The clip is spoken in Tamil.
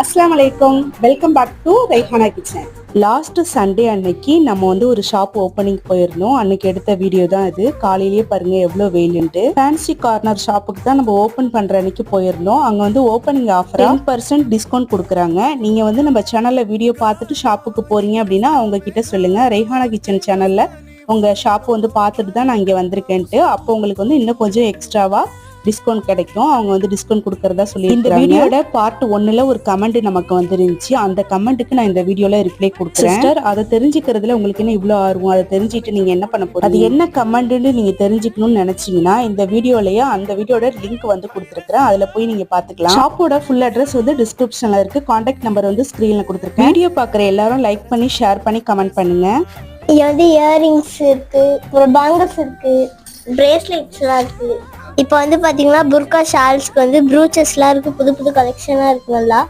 அஸ்ஸலாமு அலைக்கும், welcome back to Raihana kitchen. Last Sunday அன்னைக்கு நம்ம ஒரு ஷாப் ஓப்பனிங் போயிருந்தோம். அன்னைக்கு எடுத்த வீடியோ தான் இது. காலையிலேயே பாருங்க எவ்வளோ வெயிலுன்ட்டு. ஃபேன்சி கார்னர் ஷாப்புக்கு தான் நம்ம ஓப்பன் பண்ற அன்னைக்கு போயிருந்தோம். அங்க ஓப்பனிங் ஆஃபரா 10% டிஸ்கவுண்ட் கொடுக்குறாங்க. நீங்க நம்ம சேனல்ல வீடியோ பார்த்துட்டு ஷாப்புக்கு போறீங்க அப்படின்னா அவங்க கிட்ட சொல்லுங்க, ரைஹானா கிச்சன் சேனல்ல உங்க ஷாப் பார்த்துட்டு தான் நான் இங்க வந்திருக்கேன்ட்டு. அப்போ உங்களுக்கு இன்னும் கொஞ்சம் எக்ஸ்ட்ராவா டிஸ்கவுண்ட் கிடைக்கும். அவங்க டிஸ்கவுண்ட் கொடுக்கறதா சொல்லி இந்த வீடியோட பார்ட் 1ல ஒரு கமெண்ட் நமக்கு வந்துருந்துச்சு. அந்த கமெண்ட்டுக்கு நான் இந்த வீடியோல ரிப்ளை கொடுக்குறேன். சிஸ்டர், அதை தெரிஞ்சுக்கிறதுல உங்களுக்கு என்ன இவ்வளவு ஆர்வம்? அதை தெரிஞ்சுட்டு நீங்க என்ன பண்ண போறீங்க? அது என்ன கமெண்ட்னு நீங்க தெரிஞ்சுக்கணும்னு நினைச்சீங்கன்னா இந்த வீடியோலயே அந்த வீடியோட லிங்க் கொடுத்துருக்கேன். அதுல போய் நீங்க பாத்துக்கலாம். ஷாப்போட ஃபுல் அட்ரஸ் டிஸ்கிரிப்ஷன்ல இருக்கு. கான்டாக்ட் நம்பர் ஸ்கிரீன்ல கொடுத்துருக்கேன். வீடியோ பாக்குற எல்லாரும் லைக் பண்ணி, ஷேர் பண்ணி, கமெண்ட் பண்ணுங்க. இங்க இயரிங்ஸ் இருக்கு, ஒரு பேங்கிள்ஸ் இருக்கு, பிரேஸ்லெட்ஸ்லாம் இருக்கு. இப்போ பாத்தீங்கன்னா புர்கா ஷால்ஸ்க்கு ப்ரூச்சஸ்லாம் இருக்கு, புது புது கலெக்ஷனா இருக்கு. நல்லா